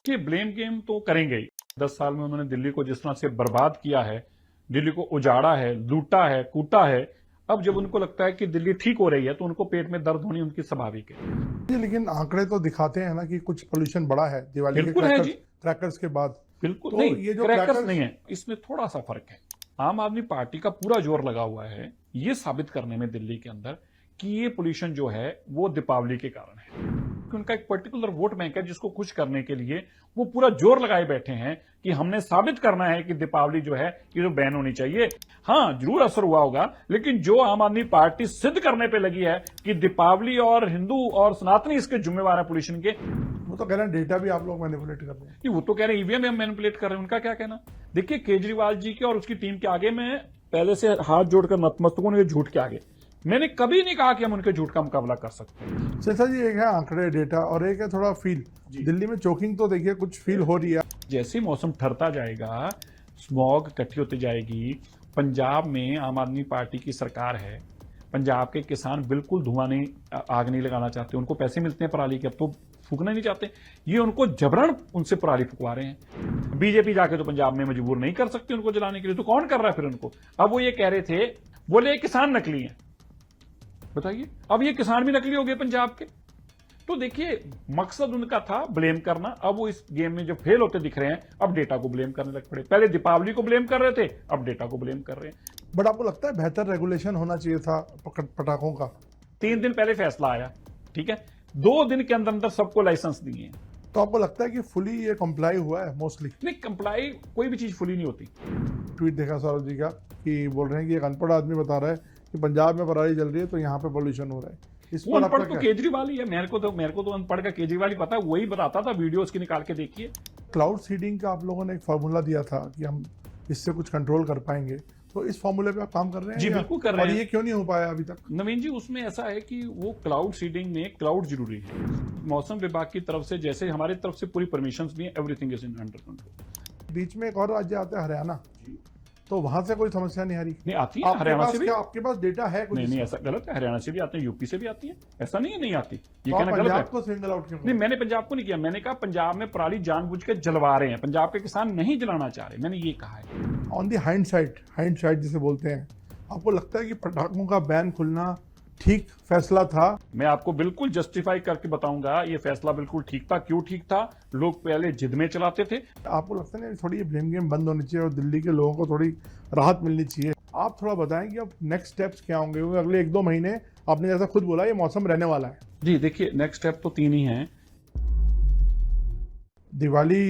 कि blame game तो करेंगे ही। 10 साल में उन्होंने दिल्ली को जिस तरह से बर्बाद किया है, दिल्ली को उजाड़ा है, लूटा है, कूटा है, अब जब उनको लगता है कि दिल्ली ठीक हो रही है तो उनको पेट में दर्द होनी उनकी स्वाभाविक है। जी, लेकिन आंकड़े तो दिखाते हैं ना कि कुछ पोल्यूशन बढ़ा है दिवाली के बिल्कुल है जी, क्रैकर्स के बाद। बिल्कुल तो नहीं, ये जो क्रैकर्स नहीं है, इसमें थोड़ा सा फर्क है। आम आदमी पार्टी का पूरा जोर लगा हुआ है ये साबित करने में दिल्ली के अंदर कि ये पोल्यूशन जो है वो दीपावली के कारण है, कि उनका एक पर्टिकुलर वोट बैंक है जिसको खुश करने के लिए वो पूरा जोर लगाए बैठे हैं कि हमने साबित करना है कि दीपावली जो है ये जो बैन होनी चाहिए। हाँ, जरूर असर हुआ होगा, लेकिन जो आम आदमी पार्टी सिद्ध करने पे लगी है कि दीपावली और हिंदू और सनातनी इसके जिम्मेवार है पोल्यूशन के, वो तो कह रहे हैं डेटा भी आप लोग मैनिपुलेट कर रहे हैं। वो तो कह रहे हैं ईवीएम में मैनिपुलेट कर रहे हैं, उनका क्या कहना। देखिए, केजरीवाल जी के और उसकी टीम के आगे मैं पहले से हाथ जोड़कर नतमस्तक हूं झूठ के आगे। मैंने कभी नहीं कहा कि हम उनके झूठ का मुकाबला कर सकते हैं। सिरसा जी, एक है आंकड़े डेटा और एक है थोड़ा फील। दिल्ली में चोकिंग तो देखिए कुछ फील हो रही है। जैसे मौसम ठहरता जाएगा, स्मॉग इकट्ठी होती जाएगी। पंजाब में आम आदमी पार्टी की सरकार है, पंजाब के किसान बिल्कुल धुआं नहीं, आग नहीं लगाना चाहते, उनको पैसे मिलते हैं पराली के, अब तो फूकना नहीं चाहते, ये उनको जबरन उनसे पराली फुकवा रहे हैं। बीजेपी जाके तो पंजाब में मजबूर नहीं कर सकती उनको जलाने के लिए, तो कौन कर रहा है फिर उनको। अब वो ये कह रहे थे, बोले किसान नकली हैं, बताइए अब ये किसान भी नकली हो गए पंजाब के। तो देखिए, मकसद उनका था ब्लेम करना, अब वो इस गेम में जो फेल होते दिख रहे हैं अब डेटा को ब्लेम करने लग पड़े। पहले दीपावली को ब्लेम कर रहे थे, अब डेटा को ब्लेम कर रहे हैं। बट आपको लगता है बेहतर रेगुलेशन होना चाहिए था पटाखों का? 3 दिन पहले फैसला आया, ठीक है, 2 दिन के अंदर अंदर सबको लाइसेंस दिए हैं। तो आपको लगता है कि फुली ये कंप्लाई हुआ है? मोस्टली नहीं, कंप्लाई कोई भी चीज फुली नहीं होती। ट्वीट देखा सौरभ जी का कि बोल रहे हैं कि एक अनपढ़ आदमी बता रहा है कि पंजाब में पराली जल रही है तो यहाँ पे पोल्यूशन हो रहा है। इस वो पर अनपढ़ आपका तो केजरीवाल ही है, मेरे को तो अनपढ़ का केजरीवाल ही पता है, वही बताता था, वीडियो उसकी निकाल के देखिए। क्लाउड सीडिंग का आप लोगों ने एक फार्मूला दिया था कि हम इससे कुछ कंट्रोल कर पाएंगे, तो इस फार्मूले पे आप काम कर रहे हैं? जी बिल्कुल कर रहे हैं। और ये क्यों नहीं हो पाया अभी तक? नवीन जी, उसमें ऐसा है कि वो क्लाउड सीडिंग में क्लाउड जरूरी है। मौसम विभाग की तरफ से, जैसे हमारी तरफ से पूरी परमिशंस भी हैं, everything is in under control. बीच में एक और राज्य आता है हरियाणा, तो वहां से कोई समस्या नहीं आ रही? नहीं आती है, हरियाणा से भी। आपके पास डेटा है कुछ? नहीं, ऐसा गलत है, हरियाणा से भी आते हैं, यूपी से भी आती है, ऐसा नहीं है नहीं आती, ये तो कहना गलत है। पंजाब को सिंगल आउट क्यों? नहीं, मैंने पंजाब को नहीं किया, मैंने कहा पंजाब में पराली जानबूझ के जलवा रहे हैं, पंजाब के किसान नहीं जलाना चाह रहे, मैंने ये कहा है। ऑन दी हाइंडसाइड जिसे बोलते हैं, आपको लगता है कि पटाखों का बैन खुलना ठीक फैसला था? मैं आपको बिल्कुल जस्टिफाई करके बताऊंगा, ये फैसला बिल्कुल ठीक था। क्यों ठीक था? लोग पहले जिद में चलाते थे। आपको लगता है थोड़ी ये ब्लेम गेम बंद होनी चाहिए और दिल्ली के लोगों को थोड़ी राहत मिलनी चाहिए? आप थोड़ा बताएं कि अब नेक्स्ट स्टेप्स क्या होंगे, क्योंकि अगले 1-2 महीने आपने जैसा खुद बोला ये मौसम रहने वाला है। जी देखिए, नेक्स्ट स्टेप तो 3 ही हैं। दिवाली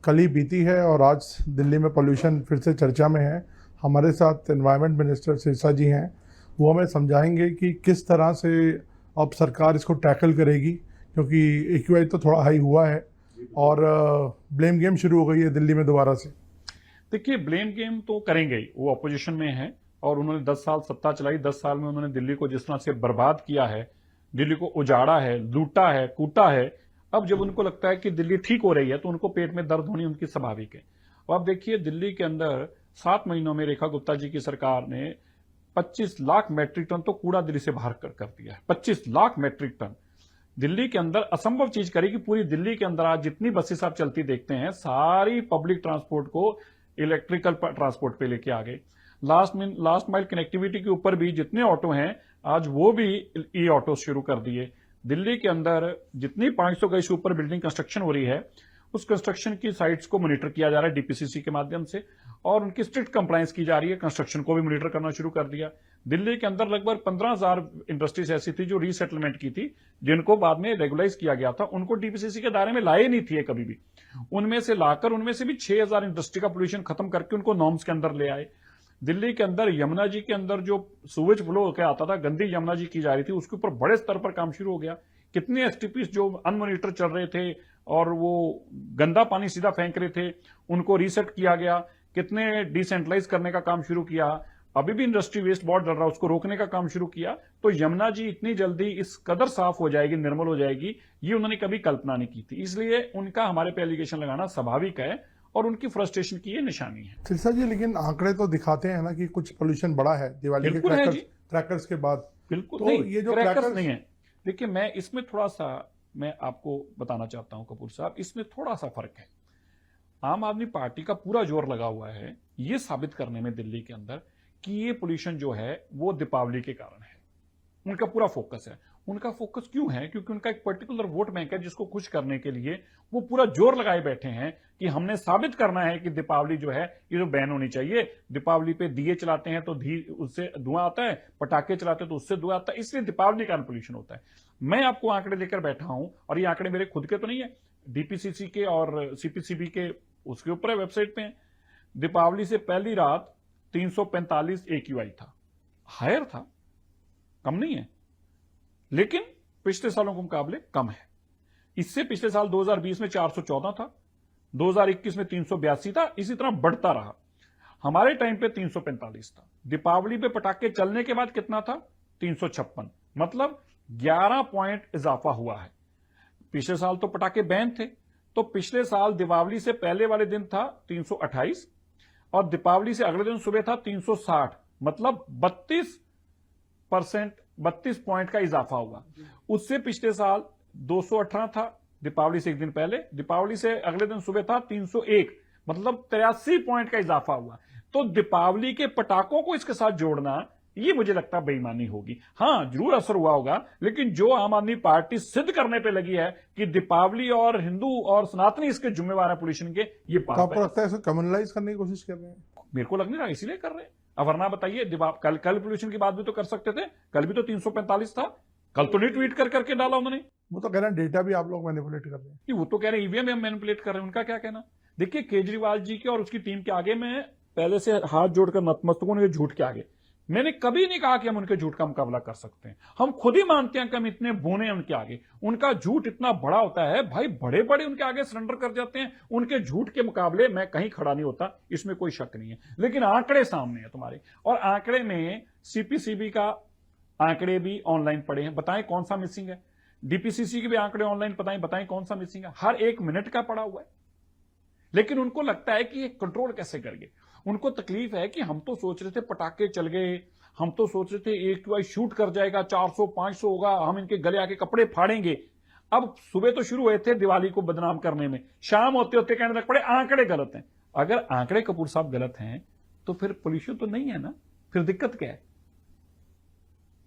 कल ही बीती है और आज दिल्ली में पोल्यूशन फिर से चर्चा में है। हमारे साथ एनवायरनमेंट मिनिस्टर सिरसा जी हैं, वो हमें समझाएंगे कि किस तरह से अब सरकार इसको टैकल करेगी, क्योंकि एक्यूआई तो थोड़ा हाई हुआ है और ब्लेम गेम शुरू हो गई है दिल्ली में दोबारा से। देखिए, ब्लेम गेम तो करेंगे ही, वो अपोजिशन में है और उन्होंने 10 साल सत्ता चलाई, 10 साल में उन्होंने दिल्ली को जिस तरह से बर्बाद किया है, दिल्ली को उजाड़ा है, लूटा है, कूटा है, अब जब उनको लगता है कि दिल्ली ठीक हो रही है तो उनको पेट में दर्द होनी उनकी स्वाभाविक है। और अब देखिए, दिल्ली के अंदर 7 महीनों में रेखा गुप्ता जी की सरकार ने 25 लाख मैट्रिक टन तो कूड़ा दिल्ली से बाहर कर दिया है। 25 लाख मैट्रिक टन दिल्ली के अंदर असंभव चीज करी कि पूरी दिल्ली के अंदर आज जितनी बसेस आप चलती देखते हैं, सारी पब्लिक ट्रांसपोर्ट को इलेक्ट्रिकल ट्रांसपोर्ट पे लेके आ गए। लास्ट माइल कनेक्टिविटी के ऊपर भी जितने ऑटो हैं आज वो भी ई ऑटो शुरू कर दिए। दिल्ली के अंदर जितनी 500 गज से ऊपर बिल्डिंग कंस्ट्रक्शन हो रही है, उस कंस्ट्रक्शन की साइट्स को मॉनिटर किया जा रहा है डीपीसीसी के माध्यम से और उनकी स्ट्रिक्ट कंप्लायंस की जा रही है। कंस्ट्रक्शन को भी मॉनिटर करना शुरू कर दिया। दिल्ली के अंदर लगभग 15,000 इंडस्ट्रीज ऐसी थी जो रीसेटलमेंट की थी, जिनको बाद में रेगुलाइज किया गया था, उनको डीपीसीसी के दायरे में लाए नहीं थी कभी भी। उनमें से लाकर उनमें से भी 6,000 इंडस्ट्री का पोल्यूशन खत्म करके उनको नॉर्म्स के अंदर ले आए। दिल्ली के अंदर यमुना जी के अंदर जो सूवेज फ्लो होकर आता था, गंदी यमुना जी की जा रही थी, उसके ऊपर बड़े स्तर पर काम शुरू हो गया। कितने एसटीपीस जो अनमॉनिटर चल रहे थे और वो गंदा पानी सीधा फेंक रहे थे, उनको रीसेट किया गया। कितने डिसेंट्रलाइज करने का काम शुरू किया। अभी भी इंडस्ट्री वेस्ट बहुत डर रहा है, उसको रोकने का काम शुरू किया। तो यमुना जी इतनी जल्दी इस कदर साफ हो जाएगी, निर्मल हो जाएगी, ये उन्होंने कभी कल्पना नहीं की थी। इसलिए उनका हमारे पे एलिगेशन लगाना स्वाभाविक है और उनकी फ्रस्ट्रेशन की ये निशानी है। सिरसा जी, लेकिन आंकड़े तो दिखाते हैं ना कि कुछ पोल्यूशन बढ़ा है दिवाली के क्रैकर्स के बाद। बिल्कुल तो नहीं, ये जो क्रैकर्स नहीं है। देखिए, मैं इसमें थोड़ा सा मैं आपको बताना चाहता हूं कपूर साहब, इसमें थोड़ा सा फर्क है। आम आदमी पार्टी का पूरा जोर लगा हुआ है ये साबित करने में दिल्ली के अंदर कि ये पोल्यूशन जो है वो दीपावली के कारण है। उनका पूरा फोकस है। उनका फोकस क्यों है? क्योंकि उनका एक पर्टिकुलर वोट बैंक है जिसको खुश करने के लिए वो पूरा जोर लगाए बैठे हैं कि हमने साबित करना है कि दीपावली जो है ये जो बैन होनी चाहिए। दीपावली पे दिए चलाते हैं तो उससे धुआं आता है, पटाखे चलाते हैं तो उससे धुआं आता है, इसलिए दीपावली का पोल्यूशन होता है। मैं आपको आंकड़े लेकर बैठा हूं और ये आंकड़े मेरे खुद के तो नहीं है, डीपीसीसी के और सीपीसीबी के उसके ऊपर है, वेबसाइट पे है। दीपावली से पहली रात 345 AQI था, हायर था, कम नहीं है, लेकिन पिछले सालों के मुकाबले कम है। इससे पिछले साल 2020 में 414 था, 2021 में 382 था, इसी तरह बढ़ता रहा। हमारे टाइम पे 345 था। दीपावली पे पटाखे चलने के बाद कितना था? 356, मतलब 11 पॉइंट इजाफा हुआ है। पिछले साल तो पटाखे बैन थे, तो पिछले साल दीपावली से पहले वाले दिन था 328 और दीपावली से अगले दिन सुबह था 360, मतलब 32 पॉइंट का इजाफा हुआ। उससे पिछले साल 218 था, दीपावली से एक दिन पहले, दीपावली से अगले दिन सुबह था 301, मतलब 83 पॉइंट का इजाफा हुआ। तो दीपावली के पटाखों को इसके साथ जोड़ना ये मुझे लगता बेईमानी होगी। हां, जरूर असर हुआ होगा, लेकिन जो आम आदमी पार्टी सिद्ध करने पे लगी है कि दीपावली और हिंदू और सनातनी इसके जिम्मेवार है पोल्यूशन के, ये तो आपको लगता है इसे कम्युनलाइज करने की कोशिश कर रहे हैं? मेरे को लग नहीं रहा इसीलिए कर रहे हैं। अब वरना बताइए, कल पोल्यूशन की बात भी तो कर सकते थे, कल भी तो 345 था, कल तो नहीं ट्वीट करके डाला उन्होंने। वो तो कह रहे हैं डेटा भी आप लोग मैनिपुलेट कर रहे हैं। वो तो कह रहे हैं ईवीएम हम मैनिपुलेट कर रहे हैं, उनका क्या कहना। देखिए, केजरीवाल जी के और उसकी टीम के आगे मैं पहले से हाथ जोड़कर नतमस्तक हूं, झूठ के आगे। मैंने कभी नहीं कहा कि हम उनके झूठ का मुकाबला कर सकते हैं। हम खुद ही मानते हैं कि हम इतने बोने हैं उनके आगे। उनका झूठ इतना बड़ा होता है, भाई बड़े बड़े उनके आगे सरेंडर कर जाते हैं। उनके झूठ के मुकाबले मैं कहीं खड़ा नहीं होता, इसमें कोई शक नहीं है। लेकिन आंकड़े सामने हैं तुम्हारे, और आंकड़े में सीपीसीबी का आंकड़े भी ऑनलाइन पड़े हैं। बताएं कौन सा मिसिंग है? डीपीसीसी के भी आंकड़े ऑनलाइन बताएं कौन सा मिसिंग है? हर 1 मिनट का पड़ा हुआ है। लेकिन उनको लगता है कि ये कंट्रोल कैसे करेंगे। उनको तकलीफ है कि हम तो सोच रहे थे पटाखे चल गए, हम तो सोच रहे थे AQI शूट कर जाएगा, 400-500 होगा, हम इनके गले आके कपड़े फाड़ेंगे। अब सुबह तो शुरू हुए थे दिवाली को बदनाम करने में, शाम होते होते कहने लग पड़े आंकड़े गलत हैं। अगर आंकड़े कपूर साहब गलत हैं तो फिर पोल्यूशन तो नहीं है ना, फिर दिक्कत क्या है?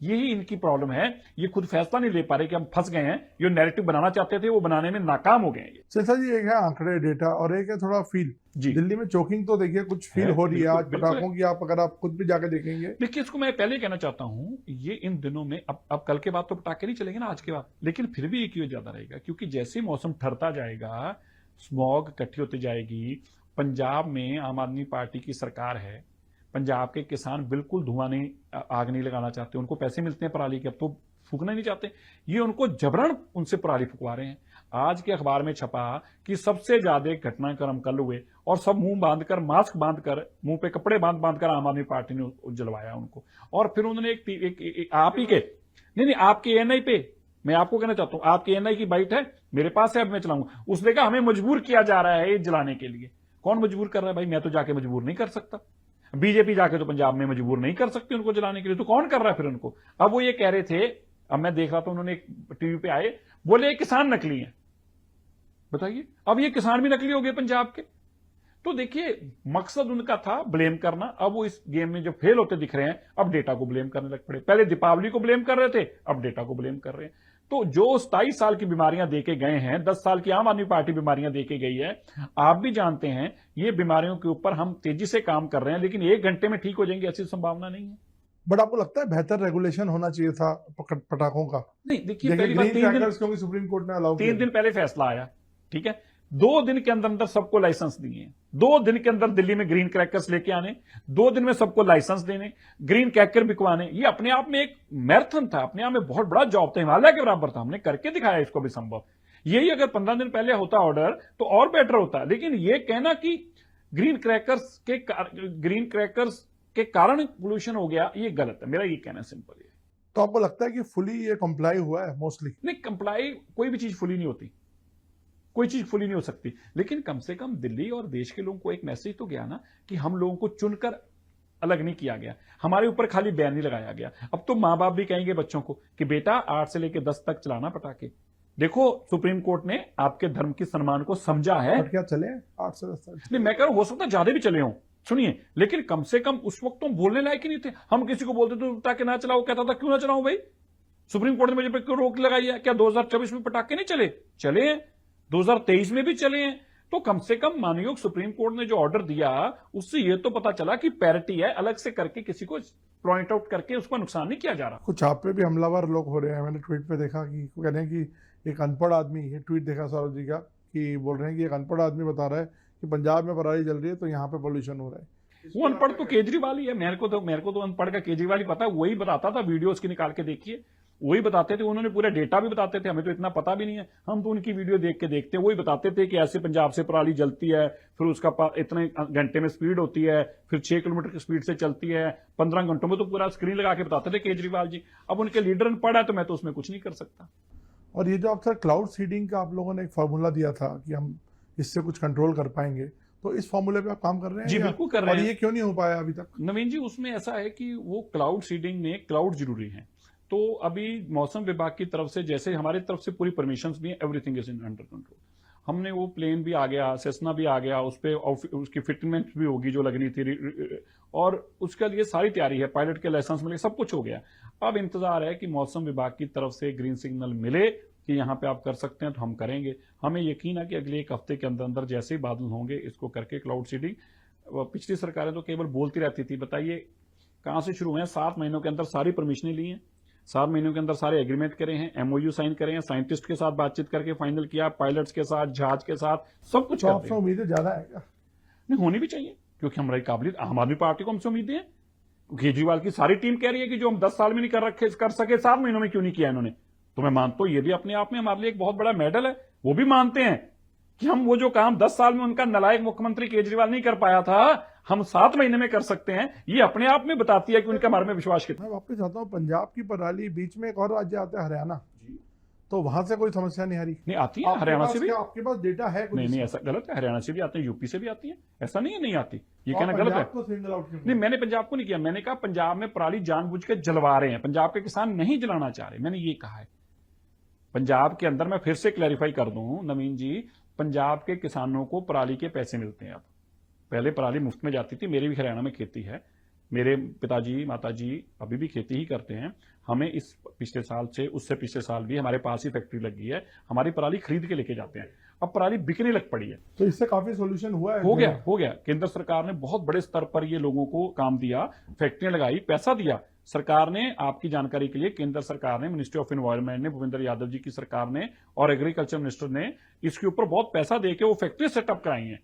यही इनकी प्रॉब्लम है। ये खुद फैसला नहीं ले पा रहे कि हम फंस गए हैं। जो नैरेटिव बनाना चाहते थे वो बनाने में नाकाम हो गए हैं। सिरसा जी, एक है आंकड़े डेटा और एक है थोड़ा फील। जी, दिल्ली में चोकिंग तो देखिए कुछ फील हो रही है आज बिल्कुल। पटाखों की, आप अगर आप खुद भी जाके देखेंगे। देखिए, इसको मैं पहले कहना चाहता हूं, ये इन दिनों में अब कल के बाद तो पटाखे नहीं चलेंगे ना, आज के बाद, लेकिन फिर भी AQI ज्यादा रहेगा, क्योंकि जैसे मौसम ठहरता जाएगा, स्मॉग इकट्ठी होती जाएगी। पंजाब में आम आदमी पार्टी की सरकार है, पंजाब के किसान बिल्कुल धुआं नहीं, आग नहीं लगाना चाहते। उनको पैसे मिलते हैं पराली के, अब तो फूकना नहीं चाहते। ये उनको जबरन उनसे पराली फुकवा रहे हैं। आज के अखबार में छपा कि सबसे ज्यादा घटनाक्रम कल हुए और सब मुंह बांधकर, मास्क बांधकर, मुंह पे कपड़े बांधकर आम आदमी पार्टी ने जलवाया उनको। और फिर उन्होंने एक आप ही के नहीं आपके ANI पे, मैं आपको कहना चाहता हूं, आपके ANI की बाइट है मेरे पास है, अब मैं चलाऊंगा। उसने कहा हमें मजबूर किया जा रहा है ये जलाने के लिए। कौन मजबूर कर रहा है भाई? मैं तो जाके मजबूर नहीं कर सकता। बीजेपी जाके तो पंजाब में मजबूर नहीं कर सकती उनको जलाने के लिए, तो कौन कर रहा है फिर उनको? अब वो ये कह रहे थे, अब मैं देख रहा था, उन्होंने टीवी पे आए, बोले किसान नकली हैं। बताइए, अब ये किसान भी नकली हो गए पंजाब के। तो देखिए, मकसद उनका था ब्लेम करना। अब वो इस गेम में जब फेल होते दिख रहे हैं, अब डेटा को ब्लेम करने लग पड़े। पहले दीपावली को ब्लेम कर रहे थे, अब डेटा को ब्लेम कर रहे हैं। तो जो 27 साल की बीमारियां देके गए हैं, 10 साल की आम आदमी पार्टी बीमारियां देके गई है, आप भी जानते हैं, ये बीमारियों के ऊपर हम तेजी से काम कर रहे हैं, लेकिन 1 घंटे में ठीक हो जाएंगे ऐसी संभावना नहीं है। बट आपको लगता है बेहतर रेगुलेशन होना चाहिए था पटाखों का? नहीं, देखिए, पहली बात, 3 सुप्रीम कोर्ट ने अलाउ किया, 3 दिन पहले फैसला आया, ठीक है। 2 दिन के अंदर अंदर सबको लाइसेंस दिए हैं। 2 दिन के अंदर दिल्ली में ग्रीन क्रैकर्स लेके आने, 2 दिन में सबको लाइसेंस देने, ग्रीन क्रैकर बिकवाने। ये अपने आप में एक मैराथन था, अपने आप में बहुत बड़ा जॉब था, हिमालय के बराबर था। हमने करके दिखाया इसको भी संभव। यही अगर 15 दिन पहले होता ऑर्डर तो और बेटर होता। लेकिन ये कहना कि ग्रीन क्रैकर्स के कारण पोल्यूशन हो गया, ये गलत है। मेरा ये कहना सिंपल है। तो आपको लगता है कि फुली ये कंप्लाई हुआ है? मोस्टली नहीं, कंप्लाई कोई भी चीज फुली नहीं होती, कोई चीज फुली नहीं हो सकती। लेकिन कम से कम दिल्ली और देश के लोगों को एक मैसेज तो गया ना कि हम लोगों को चुनकर अलग नहीं किया गया, हमारे ऊपर खाली बैन नहीं लगाया गया। अब तो मां बाप भी कहेंगे बच्चों को कि बेटा 8 से लेकर 10 तक चलाना पटाखे, देखो सुप्रीम कोर्ट ने आपके धर्म की सम्मान को समझा है। बट क्या चले 8 से 10 साल? नहीं, मैं कह रहा हूं हो सकता है ज्यादा भी चले हों, सुनिए, लेकिन कम से कम उस वक्त तो हम बोलने लायक ही नहीं थे। हम किसी को बोलते थे पटाखे ना चलाओ, कहता था क्यों ना चलाऊं भाई, सुप्रीम कोर्ट ने मुझे पे क्यों रोक लगाई है? क्या 2024 में पटाखे नहीं चले? चले हैं, 2023 में भी चले हैं। तो कम से कम माननीय सुप्रीम कोर्ट ने जो ऑर्डर दिया उससे यह तो पता चला कि पैरिटी है, अलग से करके किसी को पॉइंट आउट करके उसका नुकसान नहीं किया जा रहा। कुछ आप पे भी हमलावर लोग हो रहे हैं। मैंने ट्वीट पे देखा कि कह रहे हैं कि एक अनपढ़ आदमी, ये ट्वीट देखा सौरभ जी का, कि बोल रहे हैं कि एक अनपढ़ आदमी बता रहा है कि पंजाब में पराली जल रही है तो यहाँ पे पोल्यूशन हो रहा है। वो अनपढ़ तो केजरीवाल ही है। मेरे को तो अनपढ़ का केजरीवाल ही पता है, वही बताता था, वीडियो उसकी निकाल के देखिए, वही बताते थे, उन्होंने पूरा डेटा भी बताते थे, हमें तो इतना पता भी नहीं है, हम तो उनकी वीडियो देख के देखते हैं। वही बताते थे कि ऐसे पंजाब से पराली जलती है, फिर उसका इतने घंटे में स्पीड होती है, फिर 6 किलोमीटर की स्पीड से चलती है, 15 घंटों में, तो पूरा स्क्रीन लगा के बताते थे केजरीवाल जी। अब उनके लीडर अनपढ़ है तो मैं तो उसमें कुछ नहीं कर सकता। और ये जो आप सर क्लाउड सीडिंग का आप लोगों ने एक फार्मूला दिया था कि हम इससे कुछ कंट्रोल कर पाएंगे, तो इस फार्मूले पे आप काम कर रहे हैं? जी बिल्कुल कर रहे हैं। और ये क्यों नहीं हो पाया अभी तक? नवीन जी, उसमें ऐसा है कि वो क्लाउड सीडिंग में क्लाउड जरूरी है। तो अभी मौसम विभाग की तरफ से, जैसे हमारी तरफ से पूरी परमिशंस भी है, everything is in under control. हमने वो प्लेन भी आ गया, सेस्ना भी आ गया, उस पर उसकी फिटमेंट भी होगी जो लगनी थी, और उसके लिए सारी तैयारी है, पायलट के लाइसेंस मिले, सब कुछ हो गया। अब इंतजार है कि मौसम विभाग की तरफ से ग्रीन सिग्नल मिले कि यहां पे आप कर सकते हैं, तो हम करेंगे। हमें यकीन है कि अगले 1 हफ्ते के अंदर अंदर जैसे ही बादल होंगे इसको करके क्लाउड सीडिंग। पिछली सरकारें तो केवल बोलती रहती थी, बताइए कहां से शुरू हुए हैं? 7 महीनों के अंदर सारी परमिशनें ली हैं, 7 महीनों के अंदर सारे एग्रीमेंट करे हैं, एमओयू साइन करे हैं, साइंटिस्ट के साथ बातचीत करके फाइनल किया, पायलट्स के साथ, जहाज के साथ, सब कुछ तो कर आपसे दिया। उम्मीदें ज्यादा है क्या? नहीं, होनी भी चाहिए, क्योंकि हमारी काबिलियत, आम आदमी पार्टी को हमसे उम्मीदें हैं। केजरीवाल की सारी टीम कह रही है कि जो हम 10 साल में नहीं कर सके 7 महीनों में क्यों नहीं किया इन्होंने। तो मैं मानता हूं ये भी अपने आप में हमारे लिए एक बहुत बड़ा मेडल है। वो भी मानते हैं कि हम वो जो काम 10 साल में उनका नालायक मुख्यमंत्री केजरीवाल नहीं कर पाया था, हम 7 महीने में कर सकते हैं। ये अपने आप में बताती है कि उनके हमारे में विश्वास कितना। मैं वापस आता हूँ, पंजाब की पराली, बीच में एक और राज्य आता है हरियाणा, तो वहां से कोई समस्या नहीं आ रही? नहीं आती है, हरियाणा से भी। आपके पास डेटा है कुछ? नहीं, ऐसा गलत है, हरियाणा से भी आते हैं, यूपी से भी आती है, ऐसा नहीं है नहीं आती, ये कहना पंजाब गलत है। को सिंगल आउट क्यों? नहीं, मैंने पंजाब को नहीं किया, मैंने कहा पंजाब में पराली जानबूझ के जलवा रहे हैं, पंजाब के किसान नहीं जलाना चाह रहे, मैंने ये कहा है। पंजाब के अंदर, मैं फिर से क्लैरिफाई कर दूं नवीन जी, पंजाब के किसानों को पराली के पैसे मिलते हैं। अब पहले पराली मुफ्त में जाती थी, मेरी भी हरियाणा में खेती है, मेरे पिताजी माताजी अभी भी खेती ही करते हैं। हमें इस पिछले साल से, उससे पिछले साल भी हमारे पास ही फैक्ट्री लगी है, हमारी पराली खरीद के लेके जाते हैं। अब पराली बिकने लग पड़ी है, तो इससे काफी सोल्यूशन हुआ है? हो गया। केंद्र सरकार ने बहुत बड़े स्तर पर ये लोगों को काम दिया, फैक्ट्रियां लगाई, पैसा दिया सरकार ने। आपकी जानकारी के लिए, केंद्र सरकार ने, मिनिस्ट्री ऑफ एनवायरनमेंट ने, भूपेंद्र यादव जी की सरकार ने और एग्रीकल्चर मिनिस्टर ने इसके ऊपर बहुत पैसा देके वो फैक्ट्री सेटअप कराई है।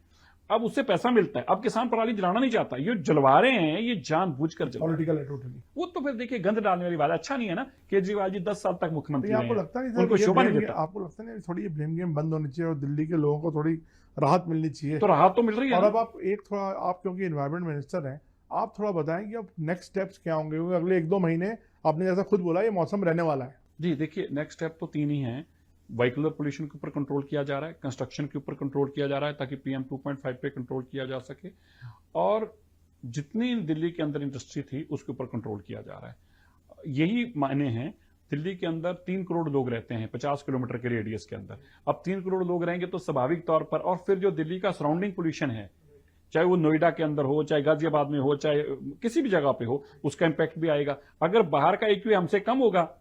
अब उससे पैसा मिलता है। अब किसान पराली जलाना नहीं चाहता, ये जलवा रहे हैं, ये जानबूझकर जलवा रहे हैं। पॉलिटिकल है टोटली। वो तो फिर देखिए गंद डालने वाली बात, अच्छा नहीं है ना। केजरीवाल जी 10 साल तक मुख्यमंत्री तो रहे आपको हैं, लगता नहीं उनको शोभा नहीं देता। आपको लगता नहीं थोड़ी ये ब्लेम गेम बंद होनी चाहिए और दिल्ली के लोगों को थोड़ी राहत मिलनी चाहिए? तो राहत तो मिल रही है और ना। अब आप आप क्योंकि एनवायरमेंट मिनिस्टर हैं, आप थोड़ा बताएं कि अब नेक्स्ट स्टेप्स क्या होंगे, क्योंकि अगले 1-2 महीने आपने जैसा खुद बोला ये मौसम रहने वाला है। जी देखिए, नेक्स्ट स्टेप तो 3 ही हैं। व्हीकलर पोल्यूशन के ऊपर कंट्रोल किया जा रहा है, कंस्ट्रक्शन के ऊपर कंट्रोल किया जा रहा है ताकि PM 2.5 पे कंट्रोल किया जा सके, और जितनी दिल्ली के अंदर इंडस्ट्री थी उसके ऊपर कंट्रोल किया जा रहा है। यही मायने हैं। दिल्ली के अंदर 3 करोड़ लोग रहते हैं 50 किलोमीटर के रेडियस के अंदर। अब 3 करोड़ लोग रहेंगे तो स्वाभाविक तौर पर, और फिर जो दिल्ली का सराउंडिंग पोल्यूशन है, चाहे वो नोएडा के अंदर हो, चाहे गाजियाबाद में हो, चाहे किसी भी जगह पे हो, उसका इंपैक्ट भी आएगा। अगर बाहर का AQI हमसे कम होगा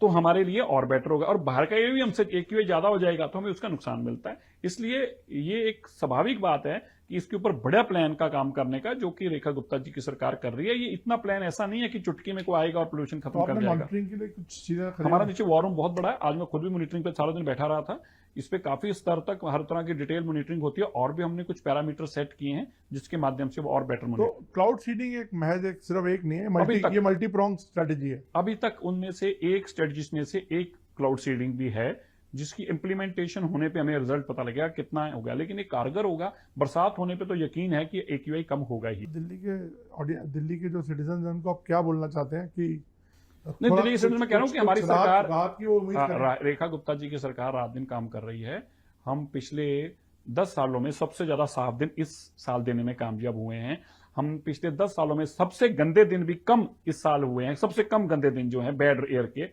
तो हमारे लिए और बेटर होगा, और बाहर का भी हमसे AQI ज्यादा हो जाएगा तो हमें उसका नुकसान मिलता है। इसलिए ये एक स्वाभाविक बात है कि इसके ऊपर बड़ा प्लान का काम करने का, जो कि रेखा गुप्ता जी की सरकार कर रही है। ये इतना प्लान ऐसा नहीं है कि चुटकी में कोई आएगा और पोल्यूशन खत्म कर जाएगा। मॉनिटरिंग के लिए कुछ चीजें हमारा नीचे वॉर रूम बहुत बड़ा है, आज मैं खुद भी मॉनिटरिंग पे सारा दिन बैठा रहा था। इस पे काफी स्तर तक हर तरह की डिटेल मॉनिटरिंग होती है, और भी हमने कुछ पैरामीटर सेट किए हैं जिसके माध्यम से वो और बेटर तो मॉनिटरिंग। क्लाउड सीडिंग एक महज सिर्फ एक नहीं है, ये मल्टी प्रोंग स्ट्रेटेजी है। अभी तक उनमें से एक स्ट्रेटजीज में से एक क्लाउड सीडिंग भी है, जिसकी इंप्लीमेंटेशन होने पे हमें रिजल्ट पता लगेगा कितना होगा, लेकिन ये कारगर होगा। बरसात होने पे तो यकीन है कि AQI कम होगा ही। दिल्ली के जो सिटीजन हैं उनको आप क्या बोलना चाहते हैं कि नहीं, दिल्ली के सिटीजन में कह रहा हूं कि हमारी सरकार, राहत की वो उम्मीद करें? रेखा गुप्ता जी की सरकार रात दिन काम कर रही है। हम पिछले 10 सालों में सबसे ज्यादा साफ दिन इस साल देने में कामयाब हुए हैं। हम पिछले 10 सालों में सबसे गंदे दिन भी कम इस साल हुए हैं, सबसे कम गंदे दिन जो हैं बैड एयर के।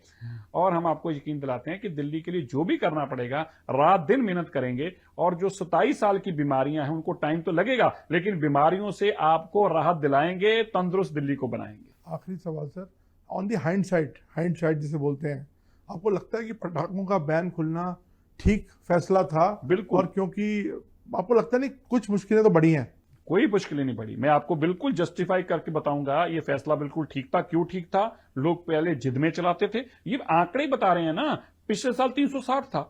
और हम आपको यकीन दिलाते हैं कि दिल्ली के लिए जो भी करना पड़ेगा, रात दिन मेहनत करेंगे। और जो 27 साल की बीमारियां हैं उनको टाइम तो लगेगा, लेकिन बीमारियों से आपको राहत दिलाएंगे, तंदुरुस्त दिल्ली को बनाएंगे। आखिरी सवाल सर, ऑन दी हाइंडसाइट जिसे बोलते हैं, आपको लगता है कि पटाखों का बैन खुलना ठीक फैसला था? बिल्कुल। और क्योंकि आपको लगता नहीं कुछ मुश्किलें तो बढ़ी हैं? कोई मुश्किलें नहीं पड़ी। मैं आपको बिल्कुल जस्टिफाई करके बताऊंगा, ये फैसला बिल्कुल ठीक था। क्यों ठीक था? लोग पहले जिद में चलाते थे। ये आंकड़े बता रहे हैं ना, पिछले साल 360 था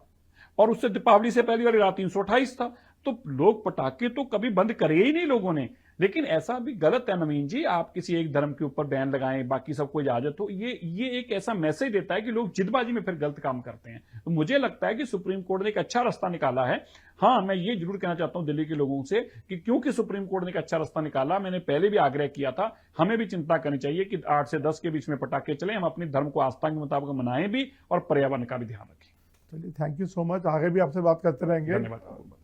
और उससे दीपावली से पहली वाली रात 328 था। तो लोग पटाखे तो कभी बंद करे ही नहीं लोगों ने। लेकिन ऐसा भी गलत है नवीन जी, आप किसी एक धर्म के ऊपर बैन लगाएं, बाकी सबको इजाजत हो, ये एक ऐसा मैसेज देता है कि लोग जिदबाजी में फिर गलत काम करते हैं। तो मुझे लगता है कि सुप्रीम कोर्ट ने एक अच्छा रास्ता निकाला है। हाँ, मैं ये जरूर कहना चाहता हूं दिल्ली के लोगों से कि क्योंकि सुप्रीम कोर्ट ने एक अच्छा रास्ता निकाला, मैंने पहले भी आग्रह किया था, हमें भी चिंता करनी चाहिए कि 8 से 10 के बीच में पटाखे चले, हम अपनी धर्म को आस्था के मुताबिक मनाएं भी और पर्यावरण का भी ध्यान रखें। चलिए, थैंक यू सो मच। आगे भी आपसे बात करते रहेंगे। धन्यवाद।